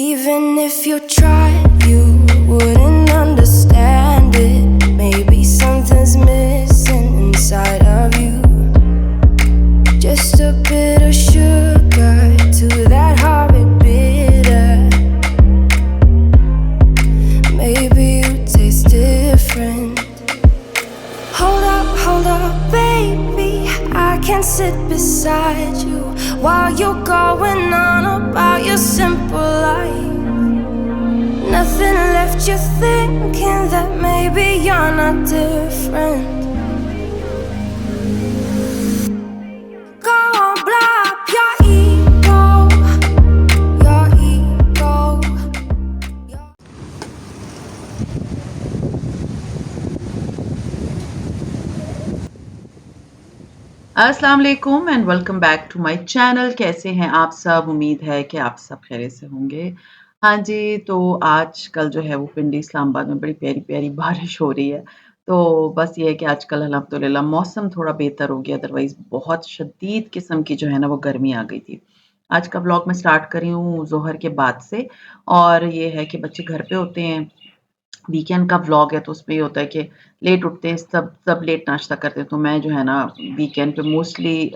Even if you tried, you wouldn't understand it. Maybe something's missing inside of you. Just a bit of sugar to that horrid bitter. Maybe you taste different. Hold up, baby. I can sit beside you while you're going on about your simple life. Nothing left you thinking that maybe you're not different. Go on, blow up your ego, your ego. अस्सलाम वालेकुम and welcome back to my channel. कैसे हैं आप सब? उम्मीद है कि आप सब खैरियत से होंगे। हाँ जी, तो आजकल जो है वो पिंडी इस्लामाबाद में बड़ी प्यारी-प्यारी बारिश हो रही है। तो बस ये है कि आजकल अल्हम्दुलिल्लाह मौसम थोड़ा बेहतर हो गया, अदरवाइज़ बहुत शदीद किस्म की जो है ना वो गर्मी आ गई थी। आज का व्लॉग मैं स्टार्ट कर रही हूँ ज़ोहर के बाद से और ये है कि बच्चे घर पे होते हैं, वीकेंड का व्लॉग है तो उसमें ये होता है कि लेट उठते हैं, सब सब लेट नाश्ता करते हैं। तो मैं जो है ना वीकेंड पे मोस्टली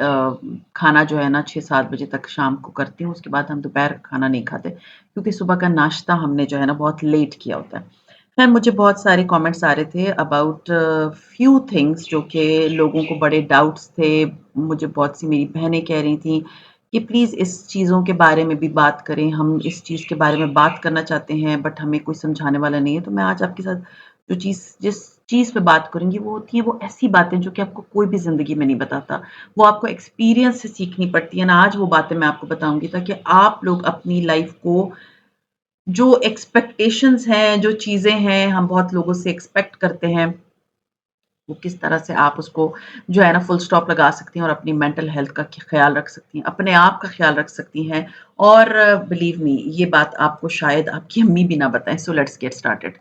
खाना जो है ना 6-7 बजे तक शाम को करती हूँ। उसके बाद हम दोपहर का खाना नहीं खाते क्योंकि सुबह का नाश्ता हमने जो है ना बहुत लेट किया होता है। ख़ैर मुझे बहुत सारे कमेंट्स आ रहे थे अबाउट फ्यू थिंग्स जो कि लोगों को बड़े डाउट्स थे। मुझे बहुत सी मेरी बहनें कह रही थी कि प्लीज़ इस चीज़ों के बारे में भी बात करें, हम इस चीज़ के बारे में बात करना चाहते हैं बट हमें कोई समझाने वाला नहीं है। तो मैं आज आपके साथ जिस चीज़ पे बात करूँगी वो होती हैं वो ऐसी बातें जो कि आपको कोई भी ज़िंदगी में नहीं बताता। वो आपको एक्सपीरियंस से सीखनी पड़ती है ना, आज वो बातें मैं आपको बताऊँगी ताकि आप लोग अपनी लाइफ़ को जो एक्सपेक्टेशंस हैं, जो चीज़ें हैं, हम बहुत लोगों से एक्सपेक्ट करते हैं, वो किस तरह से आप उसको जो है ना फुल स्टॉप लगा सकती हैं और अपनी मेंटल हेल्थ का ख़्याल रख सकती हैं, अपने आप का ख़्याल रख सकती हैं और बिलीव मी ये बात आपको शायद आपकी अम्मी भी ना बताएँ। So let's get started.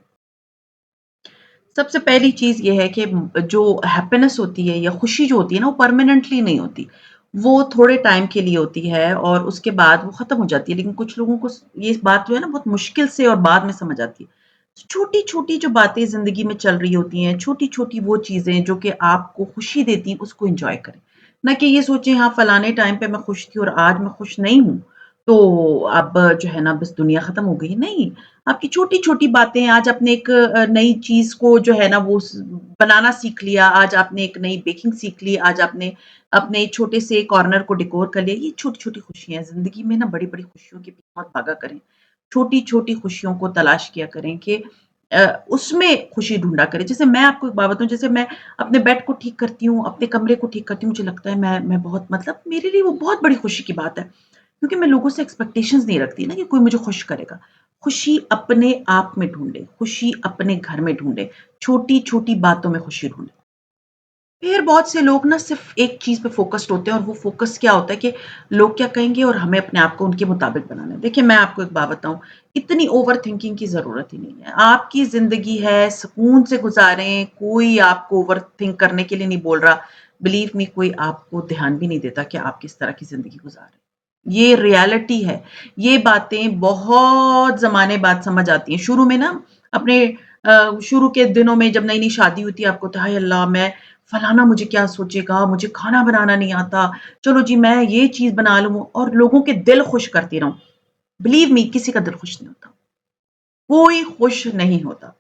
सबसे पहली चीज़ ये है कि जो हैप्पीनेस होती है या खुशी जो होती है ना, वो परमानेंटली नहीं होती। वो थोड़े टाइम के लिए होती है और उसके बाद वो ख़त्म हो जाती है। लेकिन कुछ लोगों को ये बात जो है ना बहुत मुश्किल से और बाद में समझ आती है। छोटी-छोटी जो बातें ज़िंदगी में चल रही होती हैं, छोटी-छोटी वो चीज़ें जो कि आपको खुशी देती हैं, उसको एन्जॉय करें। ना कि ये सोचें हाँ, फलाने टाइम पे मैं खुश थी और आज मैं खुश नहीं हूँ, तो अब जो है ना बस दुनिया ख़त्म हो गई। नहीं, आपकी छोटी-छोटी बातें आज आपने एक नई चीज़ को जो है ना वो बनाना सीख लिया, आज आपने एक नई बेकिंग सीख ली, आज आपने अपने छोटे से कॉर्नर को डेकोर कर लिया। ये छोटी-छोटी खुशियाँ हैं, ज़िंदगी में ना बड़ी-बड़ी खुशियों के पीछे मत भागा करें। छोटी-छोटी खुशियों को तलाश किया करें कि उसमें खुशी ढूँढा करें। जैसे मैं आपको एक बात बताऊँ, जैसे मैं अपने बेड को ठीक करती हूँ, अपने कमरे को ठीक करती हूँ, मुझे लगता है मैं बहुत मतलब मेरे लिए वो बहुत बड़ी खुशी की बात है। क्योंकि मैं लोगों से एक्सपेक्टेशंस नहीं रखती ना कि कोई मुझे खुश करेगा। खुशी अपने आप में ढूँढे, खुशी अपने घर में ढूँढे, छोटी-छोटी बातों में खुशी ढूँढे। फिर बहुत से लोग ना सिर्फ़ एक चीज़ पे फ़ोकस्ड होते हैं और वो फ़ोकस क्या होता है कि लोग क्या कहेंगे और हमें अपने आप को उनके मुताबिक बनाना है। देखिए मैं आपको एक बात बताऊँ, इतनी ओवरथिंकिंग की ज़रूरत ही नहीं है। आपकी ज़िंदगी है, सुकून से गुज़ारें, कोई आपको ओवरथिंक करने के लिए नहीं बोल रहा। बिलीव मी कोई आपको ध्यान भी नहीं देता कि आप किस तरह की ज़िंदगी गुज़ार रहे हैं। ये रियलिटी है। ये बातें बहुत ज़माने बाद समझ आती हैं। शुरू में ना अपने शुरू के दिनों में जब नई-नई शादी हुई थी आपको तो हाय अल्लाह! मैं फलाना मुझे क्या सोचेगा, मुझे खाना बनाना नहीं आता, चलो जी मैं ये चीज़ बना लूँ और लोगों के दिल खुश करती रहूँ। बिलीव मी किसी का दिल खुश नहीं होता, कोई खुश नहीं होता।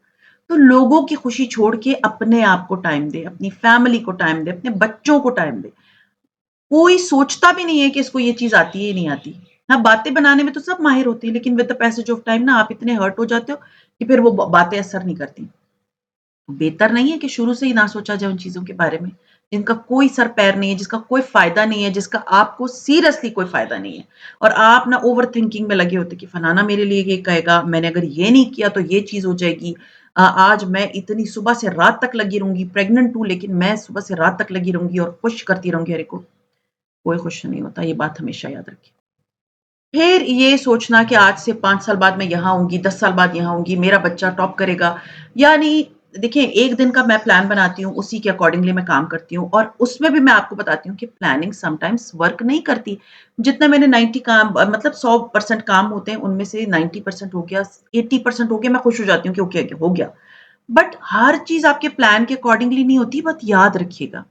तो लोगों की खुशी छोड़ के अपने आप को टाइम दें, अपनी फैमिली को टाइम दें, अपने बच्चों को टाइम दें। कोई सोचता भी नहीं है कि इसको ये चीज़ आती है या नहीं आती। हाँ, बातें बनाने में तो सब माहिर होते हैं, लेकिन with the passage of time ना आप इतने हर्ट हो जाते हो कि फिर वो बातें असर नहीं करती। बेहतर नहीं है कि शुरू से ही ना सोचा जाए उन चीज़ों के बारे में, जिनका कोई सर-पैर नहीं है, जिसका कोई फ़ायदा नहीं है, जिसका आपको सीरियसली कोई फ़ायदा नहीं है। और आप ना ओवरथिंकिंग में लगे होते हैं कि फलाना मेरे लिए ये कहेगा, मैंने अगर ये नहीं किया तो ये चीज़ हो जाएगी। आज मैं इतनी सुबह से रात तक लगी रहूँगी, प्रेग्नेंट हूँ लेकिन मैं सुबह से रात तक लगी रहूँगी और खुश करती रहूँगी हर एक को। कोई खुश नहीं होता, ये बात हमेशा याद रखें। फिर ये सोचना कि आज से 5 साल बाद मैं यहाँ होंगी, 10 साल बाद यहाँ होंगी, मेरा बच्चा टॉप करेगा, यानी देखिए, 1 दिन का मैं प्लान बनाती हूँ, उसी के अकॉर्डिंगली मैं काम करती हूँ और उसमें भी मैं आपको बताती हूँ कि प्लानिंग समटाइम्स वर्क नहीं करती। जितना मैंने 90 काम मतलब 100% काम होते हैं, उनमें से 90% हो गया, 80% हो गया, मैं खुश हो जाती हूँ कि ओके, ओके, हो गया। बट हर चीज़ आपके प्लान के अकॉर्डिंगली नहीं होती, बात याद रखिएगा।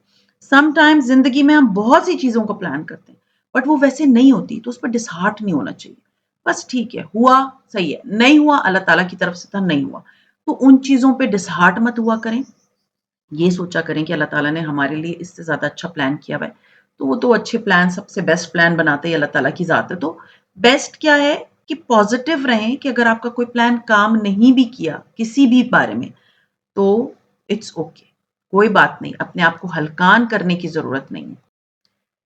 समटाइम्स ज़िंदगी में हम बहुत सी चीज़ों को प्लान करते हैं, बट वो वैसे नहीं होती, तो उस पर डिसहार्ट नहीं होना चाहिए। बस ठीक है, हुआ, सही है, नहीं हुआ, अल्लाह ताला की तरफ से था, नहीं हुआ। तो उन चीज़ों पे डिसहार्ट मत हुआ करें। ये सोचा करें कि अल्लाह ताला ने हमारे लिए इससे ज़्यादा अच्छा प्लान किया हुआ है। तो वो तो अच्छे प्लान सबसे बेस्ट प्लान बनाते ही अल्लाह ताला की ज़ात है। तो बेस्ट क्या है कि पॉज़िटिव रहें कि अगर आपका कोई प्लान काम नहीं भी किया, किसी भी बारे में, तो इट्स ओके, कोई बात नहीं, अपने आप को हल्कान करने की ज़रूरत नहीं है।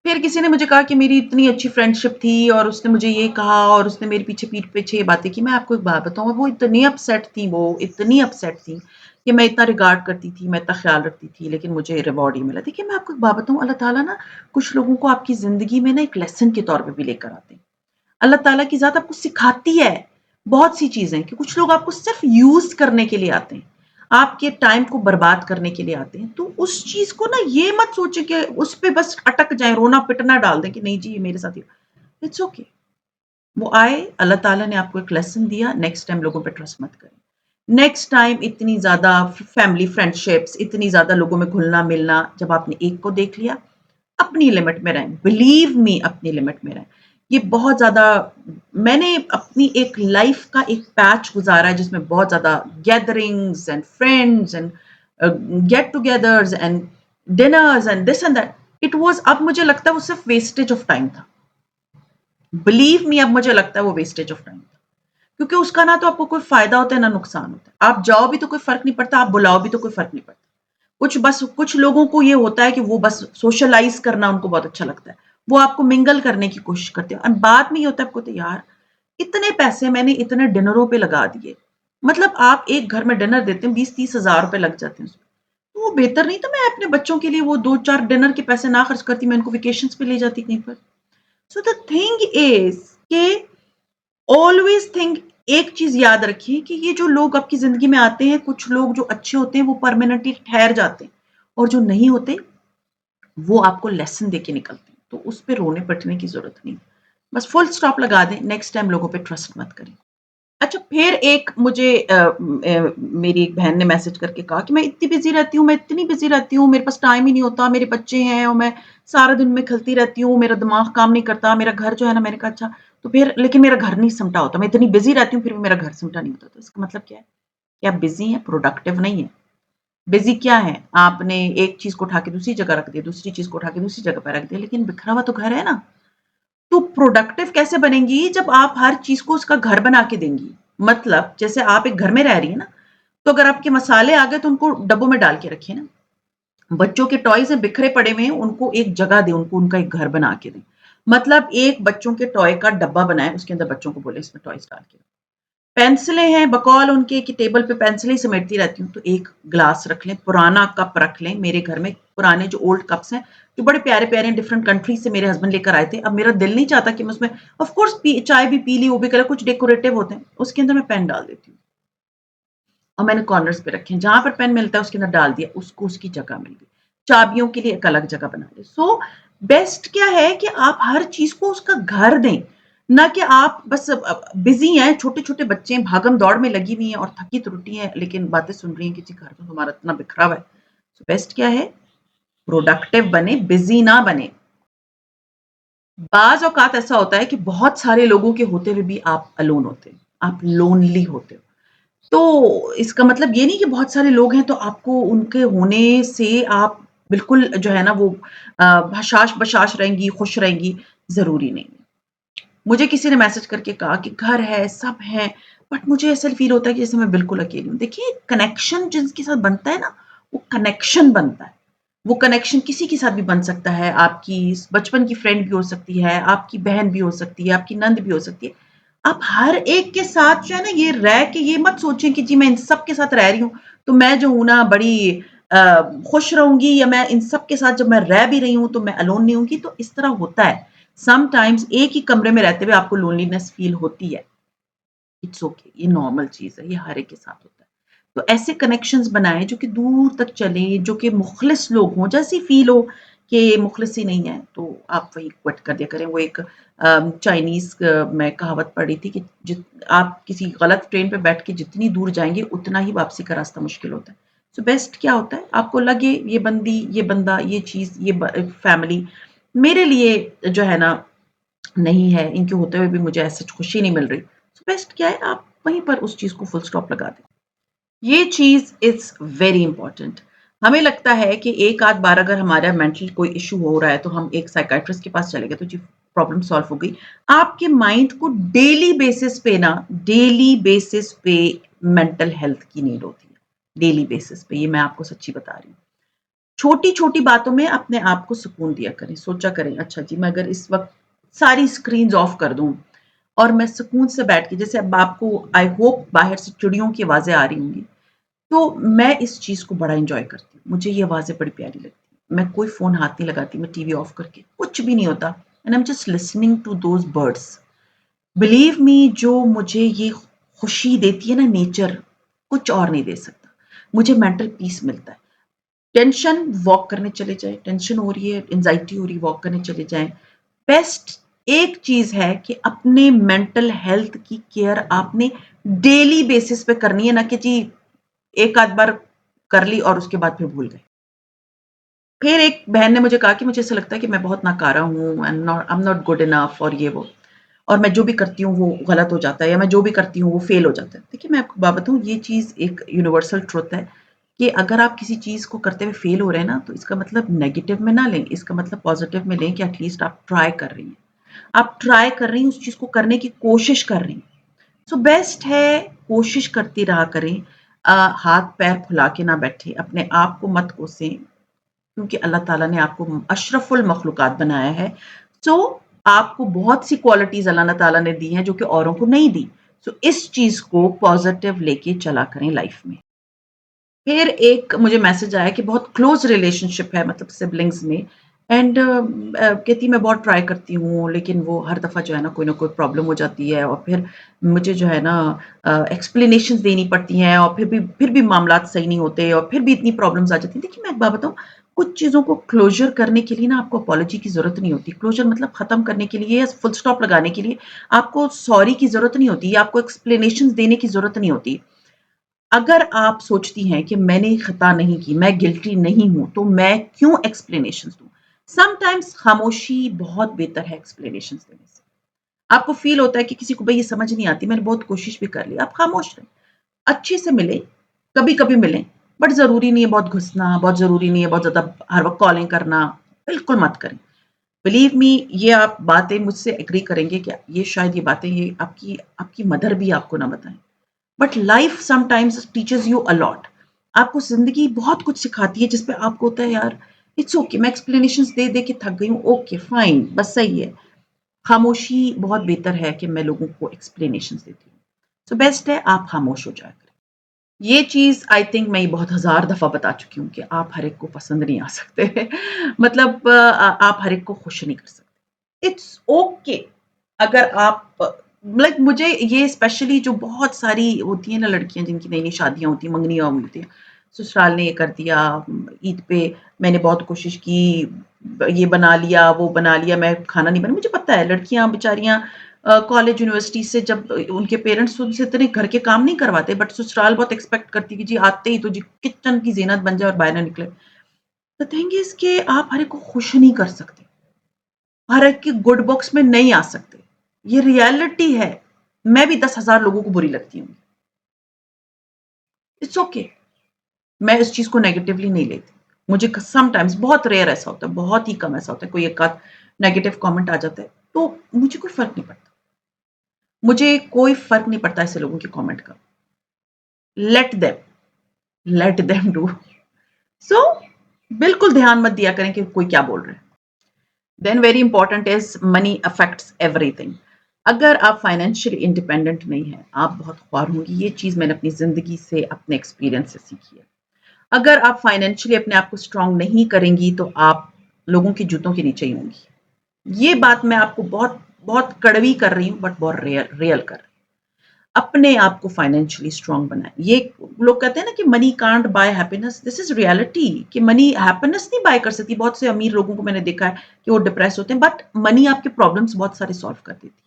फिर किसी ने मुझे कहा कि मेरी इतनी अच्छी फ्रेंडशिप थी और उसने मुझे ये कहा और उसने मेरे पीछे पीठ पीछे ये बातें की। मैं आपको एक बात बताऊँ, वो इतनी अपसेट थी, वो इतनी अपसेट थी कि मैं इतना रिगार्ड करती थी, मैं इतना ख़्याल रखती थी, लेकिन मुझे रिवॉर्ड ही मिला। देखिए, मैं आपको एक बात बताऊँ, अल्लाह ताला ना कुछ लोगों को आपकी ज़िंदगी में ना एक लेसन के तौर पे भी लेकर आते हैं। अल्लाह ताला की ज़ात आपको सिखाती है बहुत सी चीज़ें कि कुछ लोग आपको सिर्फ़ यूज़ करने के लिए आते हैं। आपके टाइम को बर्बाद करने के लिए आते हैं। तो उस चीज़ को ना ये मत सोचें कि उस पे बस अटक जाएँ, रोना-पिटना डाल दें कि नहीं जी ये मेरे साथ ही इट्स ओके। वो आए, अल्लाह ताला ने आपको एक लेसन दिया, नेक्स्ट टाइम लोगों पे ट्रस्ट मत करें। नेक्स्ट टाइम इतनी ज़्यादा फैमिली फ्रेंडशिप्स, इतनी ज़्यादा लोगों में घुलना-मिलना, जब आपने एक को देख लिया, अपनी लिमिट में रहें, बिलीव मी अपनी लिमिट में रहें। ये बहुत ज़्यादा मैंने अपनी एक लाइफ़ का एक पैच गुज़ारा है जिसमें बहुत ज़्यादा gatherings and friends and get togethers and dinners and this and that. It was अब मुझे लगता है वो सिर्फ़ वेस्टेज ऑफ टाइम था। बिलीव मी अब मुझे लगता है वो वेस्टेज ऑफ टाइम था। क्योंकि उसका ना तो आपको कोई फ़ायदा होता है, ना नुकसान होता है। आप जाओ भी तो कोई फ़र्क नहीं पड़ता, आप बुलाओ भी तो कोई फ़र्क नहीं पड़ता। कुछ लोगों को ये होता है कि वो बस सोशलाइज़ करना उनको बहुत अच्छा लगता है। वो आपको मिंगल करने की कोशिश करते हैं और बाद में ये होता है आपको तो यार, इतने पैसे मैंने इतने डिनरों पे लगा दिए। मतलब आप एक घर में डिनर देते हैं 20-30 हज़ार रुपए लग जाते हैं उसमें। तो वो बेहतर नहीं था मैं अपने बच्चों के लिए वो 2-4 डिनर के पैसे ना खर्च करती, मैं उनको वेकेशंस पे ले जाती कहीं पर। सो द थिंग इज़ कि ऑलवेज़ थिंक एक चीज़ याद रखिए कि ये जो लोग आपकी ज़िंदगी में आते हैं, कुछ लोग जो अच्छे होते हैं वो परमानेंटली ठहर जाते हैं और जो नहीं होते वो आपको लेसन देके निकलते हैं। तो उस पे रोने-पिटने की ज़रूरत नहीं। बस फुल स्टॉप लगा दें, नेक्स्ट टाइम लोगों पे ट्रस्ट मत करें। अच्छा फिर एक मुझे मेरी एक बहन ने मैसेज करके कहा कि मैं इतनी बिज़ी रहती हूँ, मैं इतनी बिज़ी रहती हूँ, मेरे पास टाइम ही नहीं होता, मेरे बच्चे हैं और मैं सारा दिन में खलती रहती हूँ, मेरा दिमाग काम नहीं करता, मेरा घर जो है ना मैंने कहा अच्छा तो फिर लेकिन मेरा घर नहीं सिमटा होता, मैं इतनी बिज़ी रहती हूँ फिर भी मेरा घर सिमटा नहीं होता। तो इसका मतलब क्या है? कि आप बिज़ी हैं, प्रोडक्टिव नहीं हैं। बिज़ी क्या है? आपने एक चीज़ को उठा के दूसरी जगह रख दिया, दूसरी चीज़ को उठा के दूसरी जगह पे रख दिया, लेकिन बिखरा हुआ तो घर है ना। तो प्रोडक्टिव कैसे बनेंगी जब आप हर चीज़ को उसका घर बना के देंगी। मतलब जैसे आप एक घर में रह रही हैं ना, तो अगर आपके मसाले आ गए तो उनको डब्बों में डाल के रखिए ना। बच्चों के टॉयज़ हैं बिखरे पड़े हुए हैं, उनको एक जगह दें, उनको उनका एक घर बना के दें। मतलब एक बच्चों के टॉय का डब्बा बनाएँ, उसके अंदर बच्चों को बोलें इसमें टॉयज़ डाल के पेंसिलें हैं बकौल उनके कि टेबल पे पेंसिलें ही समेटती रहती हूँ, तो एक ग्लास रख लें, पुराना कप रख लें। मेरे घर में पुराने जो ओल्ड कप्स हैं, जो बड़े प्यारे-प्यारे हैं, डिफरेंट कंट्रीज़ से मेरे हस्बैंड लेकर आए थे। अब मेरा दिल नहीं चाहता कि मैं उसमें ऑफ़ कोर्स पी चाय भी पी ली, वो भी करा कुछ डेकोरेटिव होते हैं, उसके अंदर मैं पेन डाल देती हूँ। और मैंने कॉर्नर्स पे रखे हैं, जहाँ पर पेन मिलता है उसके अंदर डाल दिया, उसको उसकी जगह मिल गई। चाबियों के लिए एक अलग जगह बना ली। सो बेस्ट क्या है कि आप हर चीज़ को उसका घर दें, ना कि आप बस बिज़ी हैं, छोटे-छोटे बच्चे हैं, भागम-दौड़ में लगी हुई हैं और थकी-टुटी हैं, लेकिन बातें सुन रही हैं कि जी घर तो तुम्हारा इतना बिखरा हुआ है। सो बेस्ट क्या है, प्रोडक्टिव बनें, बिज़ी ना बनें। बाज़ औक़ात ऐसा होता है कि बहुत सारे लोगों के होते हुए भी आप अलोन होते हैं, आप लोनली होते हो। तो इसका मतलब ये नहीं कि बहुत सारे लोग हैं तो आपको उनके होने से आप बिल्कुल जो है ना वो हशाश-बशाश रहेंगी, खुश रहेंगी, ज़रूरी नहीं है। मुझे किसी ने मैसेज करके कहा कि घर है, सब हैं, बट मुझे ऐसा फ़ील होता है कि जैसे मैं बिल्कुल अकेली हूँ। देखिए कनेक्शन जिसके साथ बनता है ना, वो कनेक्शन बनता है। वो कनेक्शन किसी के साथ भी बन सकता है, आपकी बचपन की फ्रेंड भी हो सकती है, आपकी बहन भी हो सकती है, आपकी नंद भी हो सकती है। आप हर एक के साथ जो है ना ये रह के ये मत सोचें कि जी मैं इन सब के साथ रह रही हूँ, तो मैं जो हूँ ना बड़ी खुश रहूँगी या मैं इन सब के साथ जब मैं रह भी रही हूँ तो मैं अलोन नहीं होंगी, तो इस तरह होता है। समटाइम्स एक ही कमरे में रहते हुए आपको लोनलीनेस फ़ील होती है। इट्स ओके ये नॉर्मल चीज़ है, ये हर एक के साथ होता है। तो ऐसे कनेक्शंस बनाएँ जो कि दूर तक चलें, जो कि मुख़लिस लोग हों, जैसी फ़ील हो कि ये मुख़लिस ही नहीं है, तो आप वही क्विट कर दिया करें। वो एक चाइनीज़ मैं कहावत पढ़ी थी कि जित आप किसी गलत ट्रेन पे बैठ के जितनी दूर जाएँगे, उतना ही वापसी का रास्ता मुश्किल होता है। सो बेस्ट क्या होता है, आपको लगे ये बंदी, ये बंदा, ये चीज़, ये फैमिली मेरे लिए जो है ना नहीं है, इनके होते हुए भी मुझे ऐसे खुशी नहीं मिल रही। सो बेस्ट क्या है, आप वहीं पर उस चीज़ को फुल स्टॉप लगा दें। ये चीज़ इज़ वेरी इम्पोर्टेंट। हमें लगता है कि एक आध बार अगर हमारा मेंटल कोई इश्यू हो रहा है, तो हम एक साइकियाट्रिस्ट के पास चले गए, तो जी प्रॉब्लम सॉल्व हो गई। आपके माइंड को डेली बेसिस पे मेंटल हेल्थ की नीड होती है। डेली बेसिस पे, ये मैं आपको सच्ची बता रही हूँ। छोटी-छोटी बातों में अपने आप को सुकून दिया करें, सोचा करें, अच्छा जी मैं अगर इस वक़्त सारी स्क्रीन्स ऑफ कर दूँ और मैं सुकून से बैठ के जैसे अब आपको आई होप बाहर से चिड़ियों की आवाज़ें आ रही होंगी। तो मैं इस चीज़ को बड़ा एन्जॉय करती हूँ। मुझे ये आवाज़ें बड़ी प्यारी लगती हैं। मैं कोई फ़ोन हाथ नहीं लगाती, मैं टीवी ऑफ करके कुछ भी नहीं होता and I am just listening to those birds. Believe me जो मुझे ये खुशी देती है ना नेचर, कुछ और नहीं दे सकता। मुझे मेंटल पीस मिलता है। टेंशन वॉक करने चले जाएँ, टेंशन हो रही है, एंग्ज़ायटी हो रही है, वॉक करने चले जाएँ। बेस्ट एक चीज़ है कि अपने मेंटल हेल्थ की केयर आपने डेली बेसिस पे करनी है, ना कि जी एक आध बार कर ली और उसके बाद फिर भूल गए। फिर एक बहन ने मुझे कहा कि मुझे ऐसा लगता है कि मैं बहुत नाकारा हूँ, I am not good enough और ये वो और मैं जो भी करती हूँ वो गलत हो जाता है या मैं जो भी करती हूँ वो फेल हो जाता है। देखिए मैं आपको बात बताऊँ ये चीज़ एक यूनिवर्सल ट्रुथ है कि अगर आप किसी चीज़ को करते हुए फेल हो रहे हैं ना तो इसका मतलब नेगेटिव में ना लें, इसका मतलब पॉज़िटिव में लें कि एटलीस्ट आप ट्राई कर रही हैं। आप ट्राई कर रही हैं, उस चीज़ को करने की कोशिश कर रही हैं। सो बेस्ट है कोशिश करती रहा करें। हाथ-पैर फुला के ना बैठें, अपने आप को मत कोसें क्योंकि अल्लाह ताला ने आपको अशरफुल मखलूक़ात बनाया है। सो आपको बहुत सी क्वालिटीज़ अल्लाह न ताला ने दी हैं जो कि औरों को नहीं दी। सो इस चीज़ को पॉज़िटिव लेके चला करें लाइफ़ में। फिर एक मुझे मैसेज आया कि बहुत क्लोज़ रिलेशनशिप है मतलब सिबलिंग्स में एंड कहती मैं बहुत ट्राई करती हूँ लेकिन वो हर दफ़ा जो है ना कोई प्रॉब्लम हो जाती है और फिर मुझे जो है ना एक्सप्लेनेशंस देनी पड़ती हैं और फिर भी मामलात सही नहीं होते और फिर भी इतनी प्रॉब्लम्स आ जाती हैं। देखिए मैं एक बात बताऊँ, कुछ चीज़ों को क्लोज़र करने के लिए ना आपको अपोलॉजी की ज़रूरत नहीं होती। क्लोज़र मतलब ख़त्म करने के लिए या फुल स्टॉप लगाने के लिए आपको सॉरी की ज़रूरत नहीं होती या आपको एक्सप्लेनेशंस देने की ज़रूरत नहीं होती। अगर आप सोचती हैं कि मैंने खता नहीं की, मैं गिल्टी नहीं हूँ, तो मैं क्यों एक्सप्लेनेशंस दूँ? समटाइम्स खामोशी बहुत बेहतर है एक्सप्लेनेशंस देने से। आपको फ़ील होता है कि किसी को भई ये समझ नहीं आती, मैंने बहुत कोशिश भी कर ली, आप खामोश रहें। अच्छे से मिलें, कभी-कभी मिलें, बट ज़रूरी नहीं है बहुत घुसना, बहुत ज़रूरी नहीं है बहुत ज़्यादा हर वक़्त कॉलिंग करना, बिल्कुल मत करें। बिलीव मी ये आप बातें मुझसे एग्री करेंगे कि ये शायद ये बातें ये आपकी आपकी मदर भी आपको ना बताएँ। But life sometimes teachers you a lot. आपको ज़िंदगी बहुत कुछ सिखाती है जिस पे आपको होता है यार इट्स ओके मैं एक्सप्लेनेशंस दे दे के थक गई हूँ, ओके फाइन बस सही है। खामोशी बहुत बेहतर है कि मैं लोगों को एक्सप्लेनेशंस देती हूँ। सो बेस्ट है आप खामोश हो जाया करें। ये चीज़ आई थिंक मैं ये बहुत हज़ार दफ़ा बता चुकी हूँ कि आप हर एक को पसंद नहीं आ सकते। मतलब आप हर एक को खुश नहीं कर सकते। इट्स ओके अगर आप लाइक मुझे ये स्पेशली जो बहुत सारी होती हैं ना लड़कियाँ जिनकी नई-नई शादियाँ होती हैं, मंगनियाँ होती हैं, ससुराल ने ये कर दिया, ईद पे मैंने बहुत कोशिश की, ये बना लिया, वो बना लिया, मैं खाना नहीं बना मुझे पता है लड़कियाँ बेचारियाँ कॉलेज यूनिवर्सिटी से जब उनके पेरेंट्स उनसे इतने घर के काम नहीं करवाते बट ससुराल बहुत एक्सपेक्ट करती कि जी आते ही तो जी किचन की ज़ीनत बन जाए और बाहर ना निकले। द थिंग इज़ कि आप हर एक को खुश नहीं कर सकते। हर एक की गुड बुक्स में नहीं आ सकते। ये रियलिटी है। मैं भी 10,000 लोगों को बुरी लगती हूँ। इट्स ओके मैं इस चीज़ को नेगेटिवली नहीं लेती। मुझे क समटाइम्स बहुत रेयर ऐसा होता है, बहुत ही कम ऐसा होता है, कोई एक आध नेगेटिव कमेंट आ जाता है, तो मुझे कोई फ़र्क नहीं पड़ता। मुझे कोई फ़र्क नहीं पड़ता ऐसे लोगों के कमेंट का। Let them let them do. So बिल्कुल ध्यान मत दिया करें कि कोई क्या बोल रहा है। Then very important is money affects everything. अगर आप फाइनेंशियली इंडिपेंडेंट नहीं हैं, आप बहुत ख्वार होंगी। ये चीज़ मैंने अपनी ज़िंदगी से, अपने एक्सपीरियंस से सीखी है। अगर आप फाइनेंशियली अपने आप को स्ट्रॉन्ग नहीं करेंगी, तो आप लोगों के जूतों के नीचे ही होंगी। ये बात मैं आपको बहुत बहुत कड़वी कर रही हूँ, बट बहुत रियल रियल कर रही हूँ। अपने आप को फाइनेंशियली स्ट्रांग बनाएं। ये लोग कहते हैं ना कि money can't buy happiness, this is reality कि मनी हैप्पीनेस नहीं बाय कर सकती। बहुत से अमीर लोगों को मैंने देखा है कि वो डिप्रेस होते हैं, बट मनी आपके प्रॉब्लम्स बहुत सारे सॉल्व कर देती है।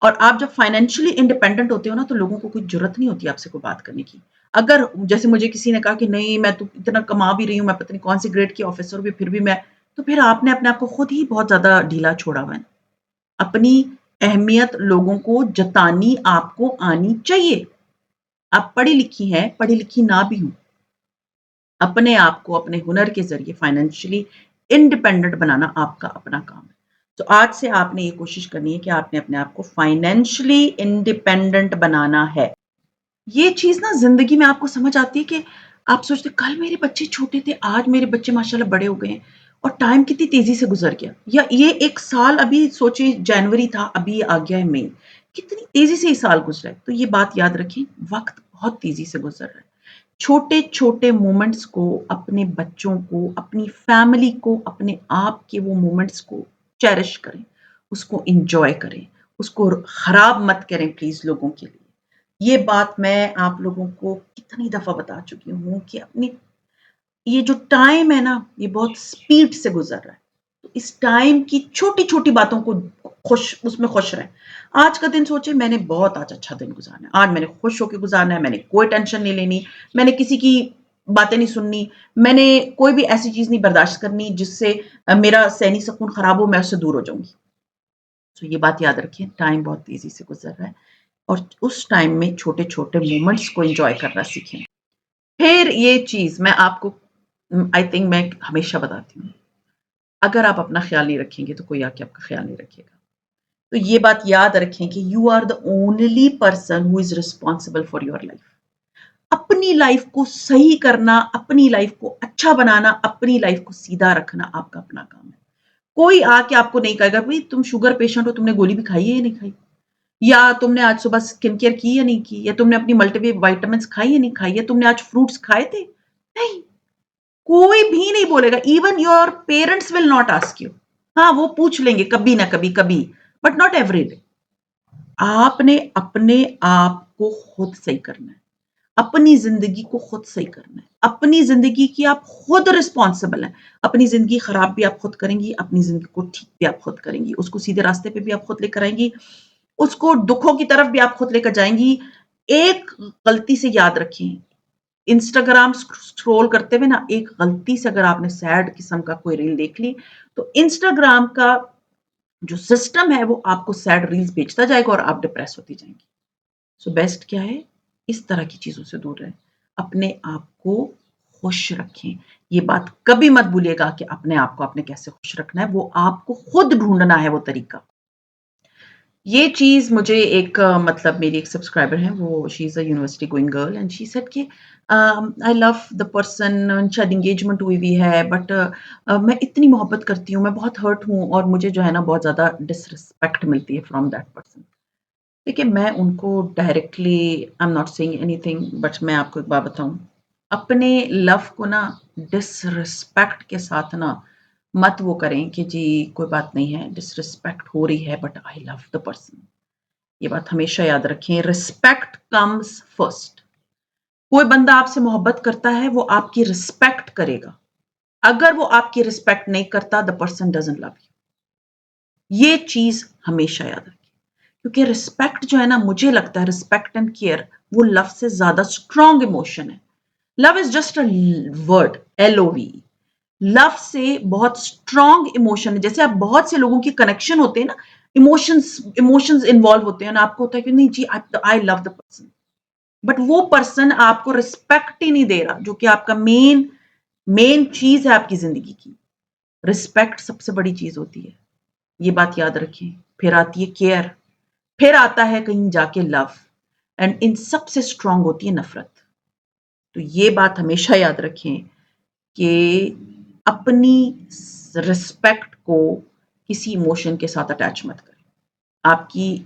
और आप जब फाइनेंशियली इंडिपेंडेंट होते हो ना, तो लोगों को कोई जरूरत नहीं होती आपसे कोई बात करने की। अगर जैसे मुझे किसी ने कहा कि नहीं मैं तो इतना कमा भी रही हूँ, मैं पता नहीं कौन सी ग्रेड की ऑफिसर भी, फिर भी मैं, तो फिर आपने अपने आप को खुद ही बहुत ज्यादा ढीला छोड़ा हुआ है। अपनी अहमियत लोगों को जतानी आपको आनी चाहिए। आप पढ़ी लिखी हैं, पढ़ी लिखी ना भी हूं, अपने आप को अपने हुनर के जरिए फाइनेंशियली इंडिपेंडेंट बनाना आपका अपना काम है। तो आज से आपने ये कोशिश करनी है कि आपने अपने आप को फाइनेंशियली इंडिपेंडेंट बनाना है। ये चीज ना जिंदगी में आपको समझ आती है कि आप सोचते कल मेरे बच्चे छोटे थे, आज मेरे बच्चे माशाल्लाह बड़े हो गए हैं, और टाइम कितनी तेजी से गुजर गया। या ये एक साल अभी सोचिए जनवरी था, अभी आ गया है मई, कितनी तेजी से ये साल गुजरा है। तो ये बात याद रखें, वक्त बहुत तेजी से गुजर रहा है। छोटे छोटे मोमेंट्स को, अपने बच्चों को, अपनी फैमिली को, अपने आप के वो मोमेंट्स को चेरिश करें, उसको इंजॉय करें, उसको खराब मत करें प्लीज लोगों के लिए। ये बात मैं आप लोगों को कितनी दफा बता चुकी हूँ कि अपनी ये जो टाइम है ना, ये बहुत स्पीड से गुजर रहा है। तो इस टाइम की छोटी छोटी बातों को उसमें खुश रहें। आज का दिन सोचे मैंने बहुत आज अच्छा दिन गुजारना है, आज मैंने खुश होकर गुजारना है, मैंने कोई टेंशन नहीं लेनी, मैंने किसी की बातें नहीं सुननी, मैंने कोई भी ऐसी चीज नहीं बर्दाश्त करनी जिससे मेरा सहनी सुकून खराब हो, मैं उससे दूर हो जाऊंगी। तो ये बात याद रखिए, टाइम बहुत तेजी से गुजर रहा है, और उस टाइम में छोटे छोटे मोमेंट्स को एंजॉय करना सीखें। फिर ये चीज मैं आपको, आई थिंक मैं हमेशा बताती हूँ, अगर आप अपना ख्याल नहीं रखेंगे तो कोई आके आपका ख्याल नहीं रखेगा। तो ये बात याद रखें कि you are the only person who is responsible for your life. अपनी लाइफ को सही करना, अपनी लाइफ को अच्छा बनाना, अपनी लाइफ को सीधा रखना आपका अपना काम है। कोई आके आपको नहीं कहेगा भाई तुम शुगर पेशेंट हो, तुमने गोली भी खाई है या नहीं खाई, या तुमने आज सुबह स्किन केयर की या नहीं की, या तुमने अपनी मल्टीपल वाइटामिन खाई या नहीं खाई, या तुमने आज फ्रूट्स खाए थे। नहीं, कोई भी नहीं बोलेगा। Even your parents will not ask you. हाँ, वो पूछ लेंगे कभी ना कभी, कभी, बट नॉट एवरी डे। आपने अपने आप को खुद सही करना है, अपनी जिंदगी को खुद सही करना है, अपनी जिंदगी की आप खुद रिस्पॉन्सिबल हैं। अपनी जिंदगी खराब भी आप खुद करेंगी, अपनी जिंदगी को ठीक भी आप खुद करेंगी, उसको सीधे रास्ते पे भी आप खुद लेकर आएंगी, उसको दुखों की तरफ भी आप खुद लेकर जाएंगी। एक गलती से याद रखें, इंस्टाग्राम स्क्रॉल करते हुए ना, एक गलती से अगर आपने सैड किस्म का कोई रील देख ली, तो इंस्टाग्राम का जो सिस्टम है वो आपको सैड रील्स भेजता जाएगा और आप डिप्रेस होती जाएंगी। सो बेस्ट क्या है, इस तरह की चीजों से दूर रहें, अपने आप को खुश रखें। ये बात कभी मत भूलिएगा कि अपने आप को आपने कैसे खुश रखना है, वो आपको खुद ढूंढना है वो तरीका। ये चीज़ मुझे एक मतलब मेरी एक सब्सक्राइबर है, वो she is a university going girl, and she said कि आई लव द पर्सन, शायद एंगेजमेंट हुई भी है, बट मैं इतनी मोहब्बत करती हूँ, मैं बहुत हर्ट हूँ, और मुझे जो है ना बहुत ज़्यादा डिसरिस्पेक्ट मिलती है फ्रॉम दैट पर्सन। देखिए, मैं उनको directly I am not saying anything, but मैं आपको एक बात बताऊँ, अपने लव को ना डिसरिस्पेक्ट के साथ ना मत वो करें कि जी कोई बात नहीं है, डिसरिस्पेक्ट हो रही है but I love the person. ये बात हमेशा याद रखें, रिस्पेक्ट कम्स फर्स्ट। कोई बंदा आपसे मोहब्बत करता है, वो आपकी रिस्पेक्ट करेगा। अगर वो आपकी रिस्पेक्ट नहीं करता, the person doesn't love you. ये चीज हमेशा याद रखें, क्योंकि रिस्पेक्ट जो है ना, मुझे लगता है रिस्पेक्ट एंड केयर वो लव से ज्यादा स्ट्रॉन्ग इमोशन है। Love is just a word, LOV। Love से बहुत स्ट्रॉन्ग इमोशन है। जैसे आप बहुत से लोगों की कनेक्शन होते हैं ना, इमोशंस इमोशंस इन्वॉल्व होते हैं ना, आपको होता है कि नहीं जी I love the person, but वो पर्सन आपको रिस्पेक्ट ही नहीं दे रहा, जो कि आपका मेन मेन चीज है आपकी जिंदगी की। रिस्पेक्ट सबसे बड़ी चीज होती है, ये बात याद रखें। फिर आती है केयर, फिर आता है कहीं जाके लव, एंड इन सबसे स्ट्रॉन्ग होती है नफरत। तो ये बात हमेशा याद रखें कि अपनी रिस्पेक्ट को किसी इमोशन के साथ अटैच मत करें। आपकी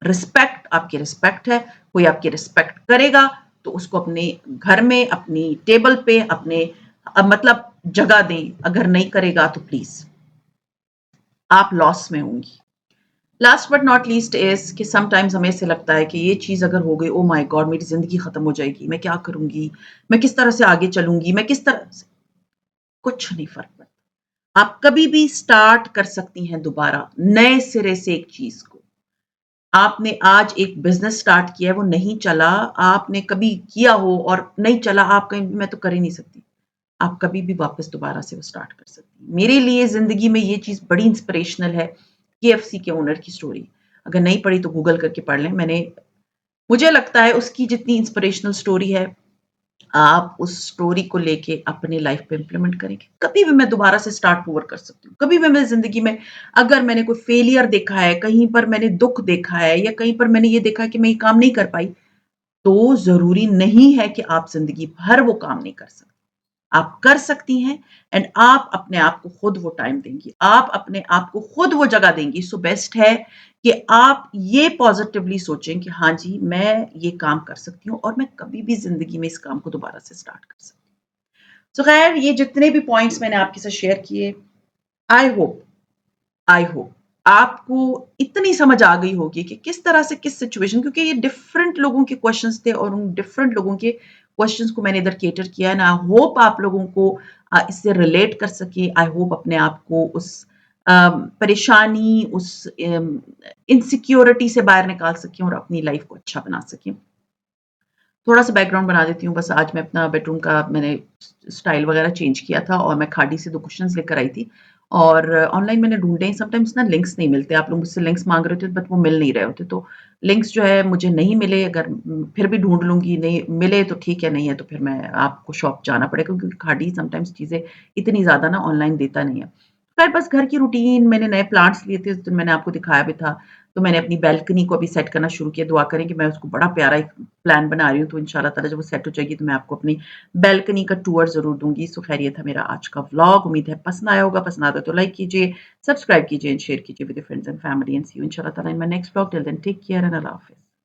रिस्पेक्ट है, कोई आपकी रिस्पेक्ट करेगा तो उसको अपने घर में, अपनी टेबल पे, अपने मतलब जगह दें। अगर नहीं करेगा तो प्लीज आप लॉस में होंगी। Last but not least is कि समटाइम्स हमें ऐसे लगता है कि ये चीज़ अगर हो गई, ओह माय गॉड! मेरी ज़िंदगी खत्म हो जाएगी, मैं क्या करूँगी? मैं किस तरह से आगे चलूँगी? मैं किस तरह से कुछ नहीं फ़र्क पड़ता। आप कभी भी स्टार्ट कर सकती हैं दोबारा, नए सिरे से एक चीज़ को। आपने आज एक बिज़नेस स्टार्ट किया है, वो नहीं चला, आपने कभी किया हो और नहीं चला, आप कहें मैं तो कर ही नहीं सकती। आप कभी भी वापस दोबारा से वो स्टार्ट कर सकती हैं। मेरे लिए ज़िंदगी में ये चीज़ बड़ी इंस्पिरेशनल है, केएफसी के ओनर की स्टोरी। अगर नहीं पढ़ी तो गूगल करके पढ़ लें। मुझे लगता है उसकी जितनी इंस्पिरेशनल स्टोरी है, आप उस स्टोरी को लेके अपनी लाइफ़ पे इम्प्लीमेंट करेंगे। कभी भी मैं दोबारा से स्टार्ट ओवर कर सकती हूँ। कभी भी मैं ज़िंदगी में अगर मैंने कोई फेलियर देखा है, कहीं पर मैंने दुःख देखा है या कहीं पर मैंने ये देखा है कि मैं ये काम नहीं कर पाई, तो ज़रूरी नहीं है कि आप ज़िंदगी भर वो काम नहीं कर सकते। आप कर सकती हैं एंड आप अपने आप को खुद वो टाइम देंगी। आप अपने आप को खुद वो जगह देंगी। सो बेस्ट है कि आप ये पॉज़िटिवली सोचें कि हाँ जी, मैं ये काम कर सकती हूँ और मैं कभी भी ज़िंदगी में इस काम को दोबारा से स्टार्ट कर सकती हूँ। सो ख़ैर ये जितने भी पॉइंट्स मैंने आपके साथ शेयर किए, आई होप आई होप आपको इतनी समझ आ गई होगी कि किस तरह से किस सिचुएशन क्योंकि ये डिफरेंट लोगों के क्वेश्चंस थे और उन डिफरेंट लोगों के क्वेश्चंस को मैंने इधर केटर किया है। आई होप आप लोगों को इससे रिलेट कर सके। आई होप अपने आप को उस परेशानी उस इनसिक्योरिटी से बाहर निकाल सकें और अपनी लाइफ को अच्छा बना सकें। थोड़ा सा बैकग्राउंड बना देती हूँ बस आज मैं अपना बेडरूम का मैंने स्टाइल वगैरह चेंज किया था और मैं खाड़ी से 2 कुशन्स लेकर आई थी और ऑनलाइन मैंने ढूँढे समटाइम्स ना लिंक्स नहीं मिलते। आप लोग मुझसे लिंक्स माँग रहे थे बट वो मिल नहीं रहे होते। तो लिंक्स जो है मुझे नहीं मिले अगर फिर भी ढूँढ लूँगी, नहीं मिले तो ठीक है, नहीं है तो फिर मैं आपको शॉप जाना पड़ेगा क्योंकि खाड़ी समटाइम्स चीज़ें इतनी ज़्यादा ना ऑनलाइन देता नहीं है। खैर बस घर की रूटीन मैंने नए प्लांट्स लिए थे उस दिन मैंने आपको दिखाया भी था। तो मैंने अपनी बालकनी को अभी सेट करना शुरू किया। दुआ करें कि मैं उसको बड़ा प्यारा एक प्लान बना रही हूँ, तो इंशाल्लाह ताला जब वो सेट हो जाएगी तो मैं आपको अपनी बालकनी का टूर ज़रूर दूँगी। सो ख़ैर ये था मेरा आज का व्लॉग। उम्मीद है पसंद आया होगा, पसंद आता है तो लाइक कीजिए, सब्सक्राइब कीजिए एंड शेयर कीजिए with your friends and family and see you इंशाल्लाह ताला in my next vlog. Till then take care and अल्लाह हाफ़िज़।